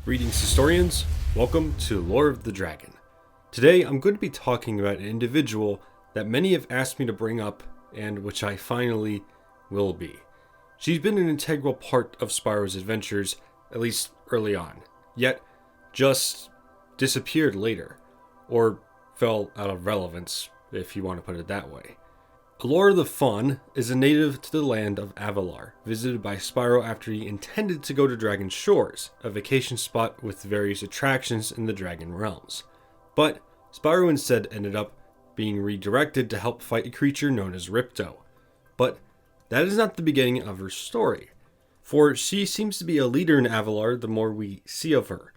Greetings, historians. Welcome to Lore of the Dragon. Today, I'm going to be talking about an individual that many have asked me to bring up, and which I finally will be. She's been an integral part of Spyro's adventures, at least early on, yet just disappeared later, or fell out of relevance, if you want to put it that way. Elora the Faun is a native to the land of Avalar, visited by Spyro after he intended to go to Dragon Shores, a vacation spot with various attractions in the Dragon Realms. But Spyro instead ended up being redirected to help fight a creature known as Ripto. But that is not the beginning of her story, for she seems to be a leader in Avalar the more we see of her.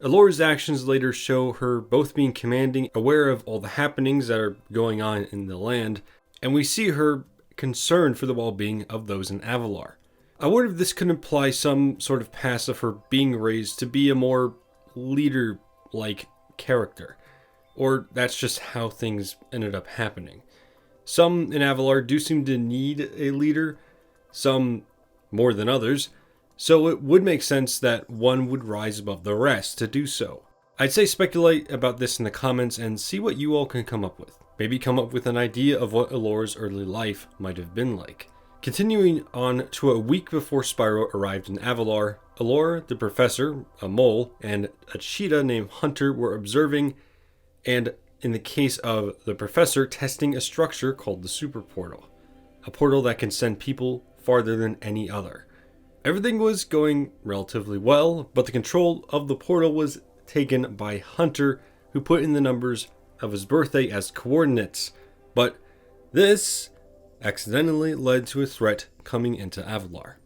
Elora's actions later show her both being commanding, aware of all the happenings that are going on in the land, and we see her concern for the well-being of those in Avalar. I wonder if this could imply some sort of past of her being raised to be a more leader-like character, or that's just how things ended up happening. Some in Avalar do seem to need a leader, some more than others, so it would make sense that one would rise above the rest to do so. I'd say speculate about this in the comments and see what you all can come up with. Maybe come up with an idea of what Elora's early life might have been like. Continuing on to a week before Spyro arrived in Avalar, Elora, the professor, a mole, and a cheetah named Hunter were observing, and in the case of the professor, testing a structure called the Super Portal. A portal that can send people farther than any other. Everything was going relatively well, but the control of the portal was taken by Hunter, who put in the numbers of his birthday as coordinates, but this accidentally led to a threat coming into Avalar.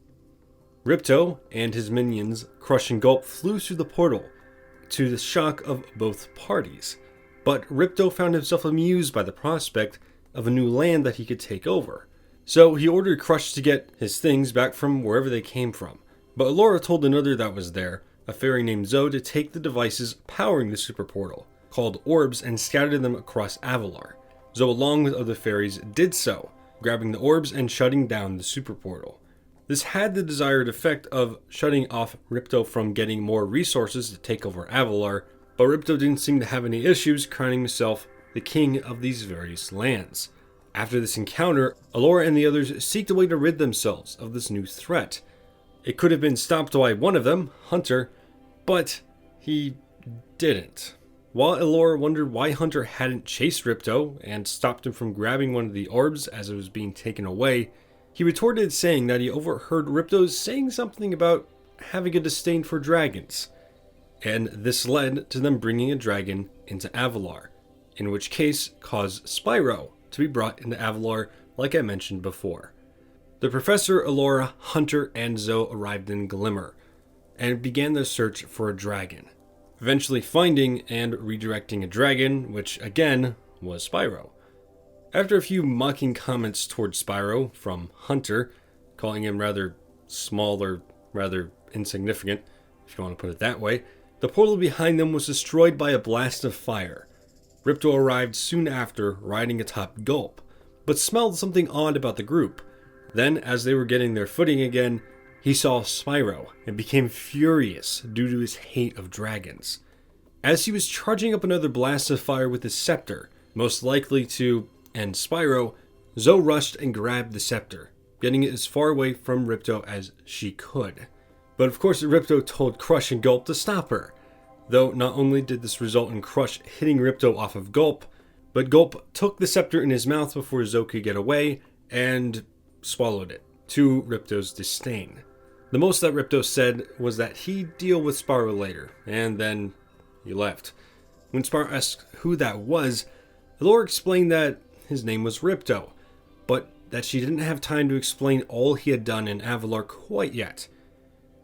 Ripto and his minions, Crush and Gulp, flew through the portal, to the shock of both parties, but Ripto found himself amused by the prospect of a new land that he could take over. So he ordered Crush to get his things back from wherever they came from, but Elora told another that was there, a fairy named Zoe, to take the devices powering the super portal, called orbs, and scattered them across Avalar. Zoe, along with other fairies, did so, grabbing the orbs and shutting down the super portal. This had the desired effect of shutting off Ripto from getting more resources to take over Avalar, but Ripto didn't seem to have any issues crowning himself the king of these various lands. After this encounter, Elora and the others seeked a way to rid themselves of this new threat. It could have been stopped by one of them, Hunter, but he didn't. While Elora wondered why Hunter hadn't chased Ripto and stopped him from grabbing one of the orbs as it was being taken away, he retorted saying that he overheard Ripto saying something about having a disdain for dragons, and this led to them bringing a dragon into Avalar, in which case caused Spyro to be brought into Avalar like I mentioned before. The Professor, Elora, Hunter, and Zoe arrived in Glimmer, and began their search for a dragon, eventually finding and redirecting a dragon, which again was Spyro. After a few mocking comments towards Spyro from Hunter, calling him rather small or rather insignificant, if you want to put it that way, the portal behind them was destroyed by a blast of fire. Ripto arrived soon after, riding atop Gulp, but smelled something odd about the group. Then, as they were getting their footing again, he saw Spyro and became furious due to his hate of dragons. As he was charging up another blast of fire with his scepter, most likely to end Spyro, Zoe rushed and grabbed the scepter, getting it as far away from Ripto as she could. But of course Ripto told Crush and Gulp to stop her, though not only did this result in Crush hitting Ripto off of Gulp, but Gulp took the scepter in his mouth before Zoe could get away and swallowed it, to Ripto's disdain. The most that Ripto said was that he'd deal with Spyro later, and then he left. When Spyro asked who that was, Elora explained that his name was Ripto, but that she didn't have time to explain all he had done in Avalar quite yet.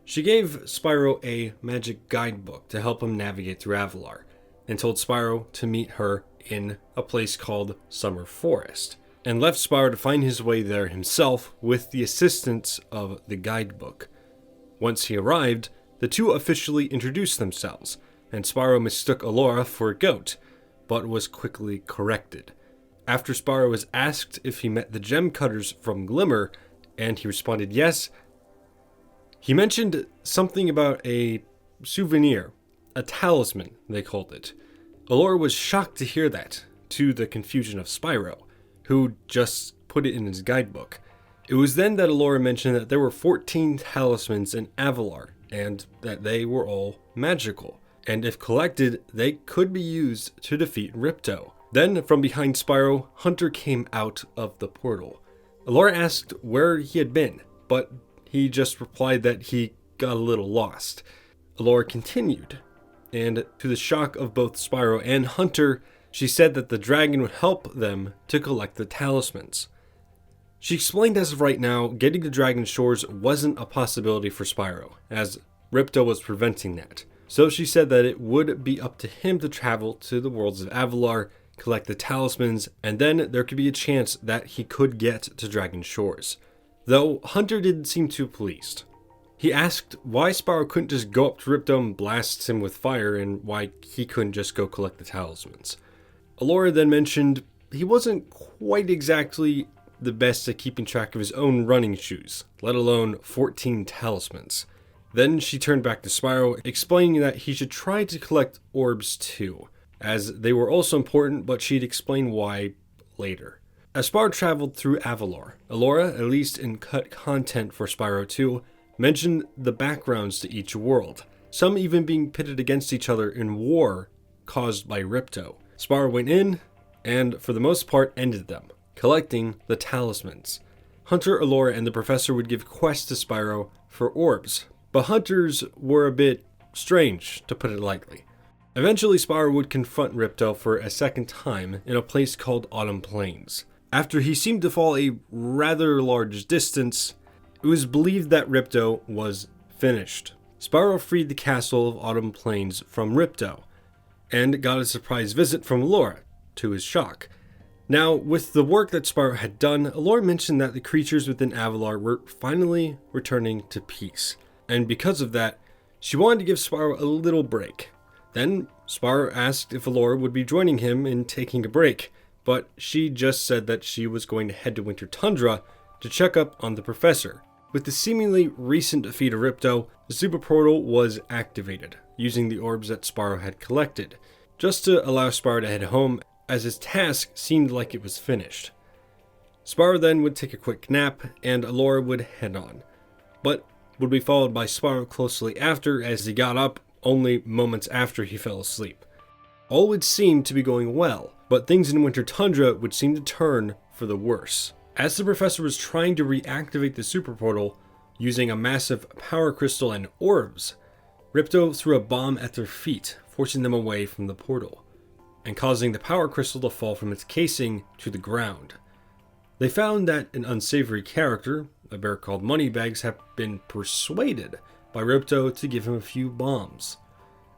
She gave Spyro a magic guidebook to help him navigate through Avalar, and told Spyro to meet her in a place called Summer Forest, and left Spyro to find his way there himself with the assistance of the guidebook. Once he arrived, the two officially introduced themselves, and Spyro mistook Elora for a goat, but was quickly corrected. After Spyro was asked if he met the gem cutters from Glimmer, and he responded yes, he mentioned something about a souvenir, a talisman, they called it. Elora was shocked to hear that, to the confusion of Spyro, who just put it in his guidebook. It was then that Elora mentioned that there were 14 talismans in Avalar, and that they were all magical, and if collected, they could be used to defeat Ripto. Then, from behind Spyro, Hunter came out of the portal. Elora asked where he had been, but he just replied that he got a little lost. Elora continued, and to the shock of both Spyro and Hunter, she said that the dragon would help them to collect the talismans. She explained as of right now, getting to Dragon Shores wasn't a possibility for Spyro, as Ripto was preventing that. So she said that it would be up to him to travel to the worlds of Avalar, collect the talismans, and then there could be a chance that he could get to Dragon Shores. Though Hunter didn't seem too pleased. He asked why Spyro couldn't just go up to Ripto and blast him with fire, and why he couldn't just go collect the talismans. Elora then mentioned he wasn't quite exactly the best at keeping track of his own running shoes, let alone 14 talismans. Then she turned back to Spyro, explaining that he should try to collect orbs too, as they were also important, but she'd explain why later. As Spyro traveled through Avalar, Elora, at least in cut content for Spyro 2, mentioned the backgrounds to each world, some even being pitted against each other in war caused by Ripto. Spyro went in, and for the most part ended them, collecting the talismans. Hunter, Elora, and the professor would give quests to Spyro for orbs, but Hunter's were a bit strange, to put it lightly. Eventually, Spyro would confront Ripto for a second time in a place called Autumn Plains. After he seemed to fall a rather large distance, it was believed that Ripto was finished. Spyro freed the castle of Autumn Plains from Ripto, and got a surprise visit from Elora, to his shock. Now, with the work that Spyro had done, Elora mentioned that the creatures within Avalar were finally returning to peace, and because of that, she wanted to give Spyro a little break. Then, Spyro asked if Elora would be joining him in taking a break, but she just said that she was going to head to Winter Tundra to check up on the professor. With the seemingly recent defeat of Ripto, the super portal was activated, using the orbs that Spyro had collected, just to allow Spyro to head home, as his task seemed like it was finished. Spyro then would take a quick nap, and Elora would head on, but would be followed by Spyro closely after, as he got up only moments after he fell asleep. All would seem to be going well, but things in Winter Tundra would seem to turn for the worse. As the professor was trying to reactivate the super portal using a massive power crystal and orbs, Ripto threw a bomb at their feet, forcing them away from the portal, and causing the power crystal to fall from its casing to the ground. They found that an unsavory character, a bear called Moneybags, had been persuaded by Ripto to give him a few bombs.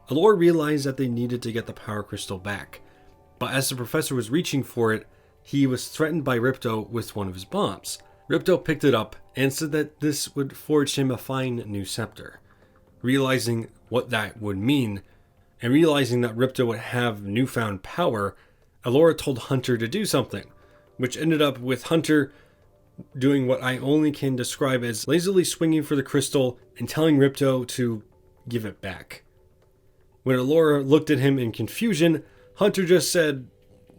Elora realized that they needed to get the power crystal back, but as the professor was reaching for it, he was threatened by Ripto with one of his bombs. Ripto picked it up and said that this would forge him a fine new scepter. Realizing what that would mean, and realizing that Ripto would have newfound power, Elora told Hunter to do something, which ended up with Hunter doing what I only can describe as lazily swinging for the crystal and telling Ripto to give it back. When Elora looked at him in confusion, Hunter just said,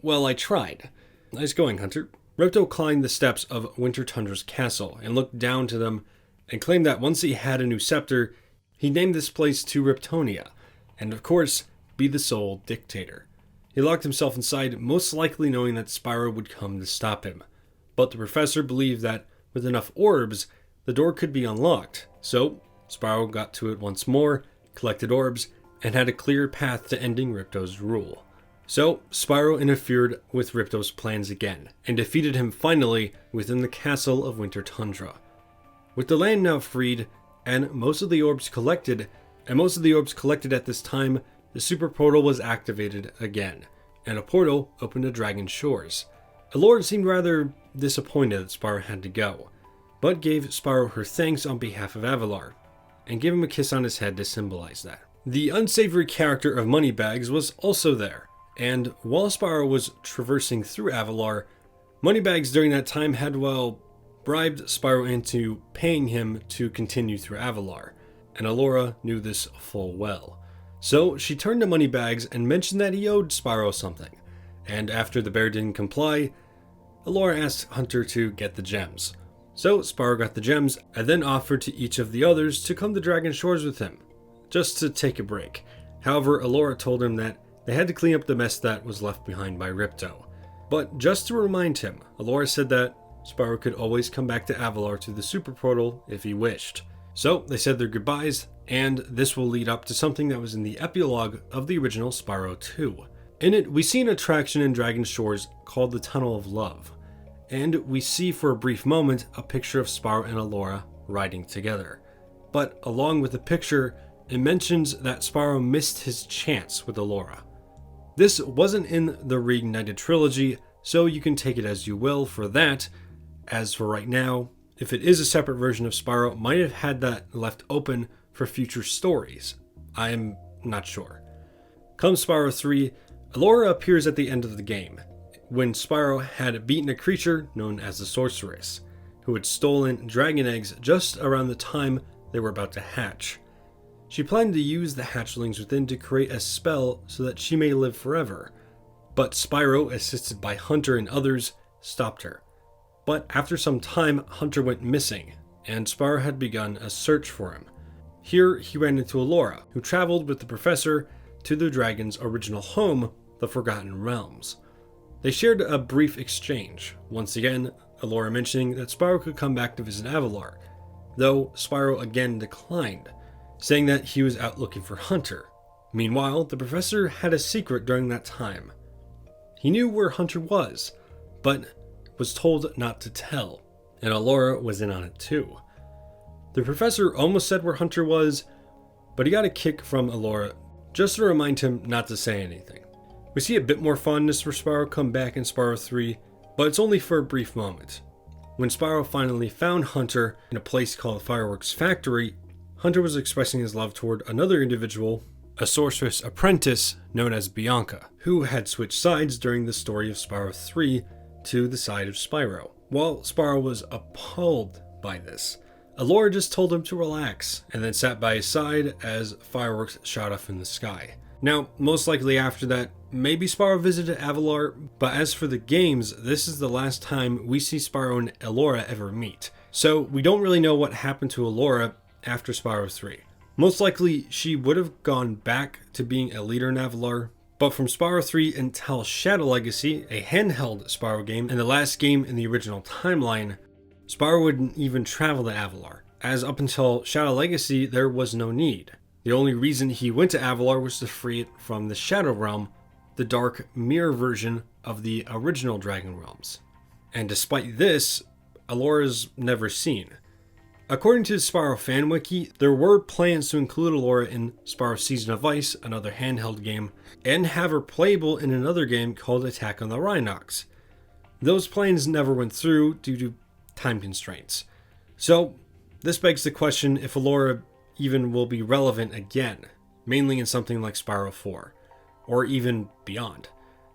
"Well, I tried." "Nice going, Hunter." Ripto climbed the steps of Winter Tundra's castle and looked down to them and claimed that once he had a new scepter, he named this place to Riptonia, and of course, be the sole dictator. He locked himself inside, most likely knowing that Spyro would come to stop him. But the professor believed that with enough orbs, the door could be unlocked. So, Spyro got to it once more, collected orbs, and had a clear path to ending Ripto's rule. So, Spyro interfered with Ripto's plans again, and defeated him finally within the castle of Winter Tundra. With the land now freed, and most of the orbs collected at this time, the super portal was activated again, and a portal opened to Dragon Shores. Elora seemed rather disappointed that Spyro had to go, but gave Spyro her thanks on behalf of Avalar, and gave him a kiss on his head to symbolize that. The unsavory character of Moneybags was also there, and while Spyro was traversing through Avalar, Moneybags during that time had, bribed Spyro into paying him to continue through Avalar. and Elora knew this full well. So she turned to Moneybags and mentioned that he owed Spyro something, and after the bear didn't comply, Elora asked Hunter to get the gems. So Spyro got the gems and then offered to each of the others to come to Dragon Shores with him, just to take a break. However, Elora told him that they had to clean up the mess that was left behind by Ripto. But just to remind him, Elora said that Spyro could always come back to Avalar through the Super Portal if he wished. So they said their goodbyes, and this will lead up to something that was in the epilogue of the original Spyro 2. In it, we see an attraction in Dragon Shores called the Tunnel of Love, and we see for a brief moment a picture of Spyro and Elora riding together. But along with the picture, it mentions that Spyro missed his chance with Elora. This wasn't in the Reignited trilogy, so you can take it as you will for that. As for right now, if it is a separate version of Spyro, might have had that left open for future stories. I'm not sure. Come Spyro 3, Elora appears at the end of the game, when Spyro had beaten a creature known as the Sorceress, who had stolen dragon eggs just around the time they were about to hatch. She planned to use the hatchlings within to create a spell so that she may live forever, but Spyro, assisted by Hunter and others, stopped her. But after some time, Hunter went missing, and Spyro had begun a search for him. Here he ran into Elora, who traveled with the professor to the dragon's original home, the Forgotten Realms. They shared a brief exchange, once again Elora mentioning that Spyro could come back to visit Avalar, though Spyro again declined, saying that he was out looking for Hunter. Meanwhile, the professor had a secret during that time. He knew where Hunter was, but was told not to tell, and Elora was in on it too. The professor almost said where Hunter was, but he got a kick from Elora just to remind him not to say anything. We see a bit more fondness for Spyro come back in Spyro 3, but it's only for a brief moment. When Spyro finally found Hunter in a place called Fireworks Factory, Hunter was expressing his love toward another individual, a sorceress apprentice known as Bianca, who had switched sides during the story of Spyro 3 to the side of Spyro. While Spyro was appalled by this, Elora just told him to relax and then sat by his side as fireworks shot off in the sky. Now, most likely after that, maybe Spyro visited Avalar, but as for the games, this is the last time we see Spyro and Elora ever meet. So we don't really know what happened to Elora after Spyro 3. Most likely, she would have gone back to being a leader in Avalar, but from Spyro 3 until Shadow Legacy, a handheld Spyro game, and the last game in the original timeline, Spyro wouldn't even travel to Avalar, as up until Shadow Legacy there was no need. The only reason he went to Avalar was to free it from the Shadow Realm, the dark mirror version of the original Dragon Realms. And despite this, Elora's never seen. According to the Spyro fan wiki, there were plans to include Elora in Spyro Season of Ice, another handheld game, and have her playable in another game called Attack on the Rhinox. Those plans never went through due to time constraints. So, this begs the question if Elora even will be relevant again, mainly in something like Spyro 4, or even beyond.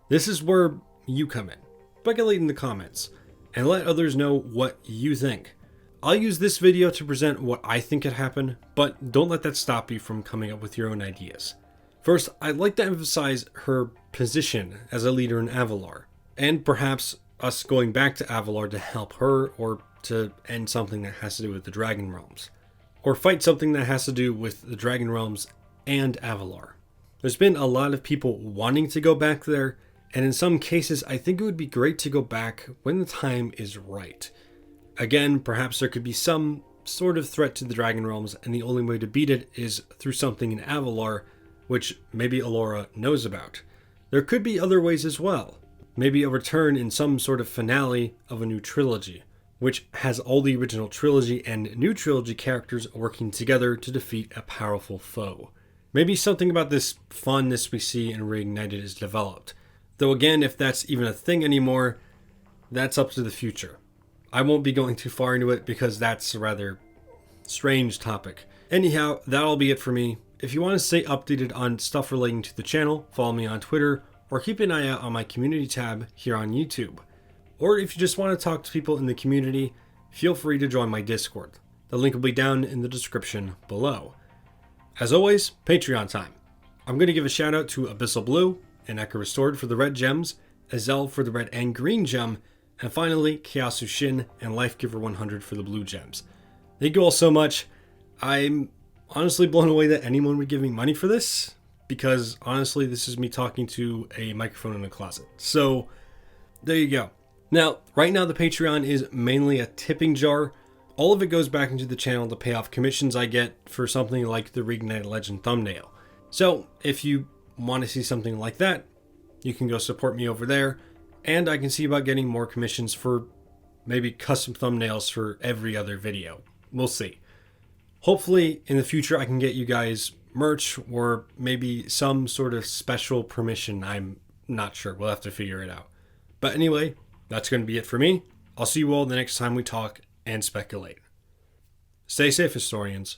This is where you come in. Speculate in the comments, and let others know what you think. I'll use this video to present what I think could happen, but don't let that stop you from coming up with your own ideas. First, I'd like to emphasize her position as a leader in Avalar, and perhaps us going back to Avalar to help her, or to end something that has to do with the Dragon Realms, or fight something that has to do with the Dragon Realms and Avalar. There's been a lot of people wanting to go back there, and in some cases I think it would be great to go back when the time is right. Again, perhaps there could be some sort of threat to the Dragon Realms, and the only way to beat it is through something in Avalar, which maybe Elora knows about. There could be other ways as well. Maybe a return in some sort of finale of a new trilogy, which has all the original trilogy and new trilogy characters working together to defeat a powerful foe. Maybe something about this fondness we see in Reignited is developed. Though again, if that's even a thing anymore, that's up to the future. I won't be going too far into it because that's a rather strange topic. Anyhow, that'll be it for me. If you want to stay updated on stuff relating to the channel, follow me on Twitter, or keep an eye out on my community tab here on YouTube. Or if you just want to talk to people in the community, feel free to join my Discord. The link will be down in the description below. As always, Patreon time. I'm going to give a shout out to Abyssal Blue and Echo Restored for the red gems, Azel for the red and green gem, and finally Kiasu Shin and Lifegiver 100 for the blue gems. Thank you all so much. I'm honestly blown away that anyone would give me money for this, because honestly this is me talking to a microphone in a closet. So there you go. Now, right now the Patreon is mainly a tipping jar. All of it goes back into the channel to pay off commissions I get for something like the Reignited Legend thumbnail. So if you want to see something like that, you can go support me over there, and I can see about getting more commissions for maybe custom thumbnails for every other video. We'll see. Hopefully in the future I can get you guys merch or maybe some sort of special permission. I'm not sure. We'll have to figure it out. But anyway, that's going to be it for me. I'll see you all the next time we talk and speculate. Stay safe, historians.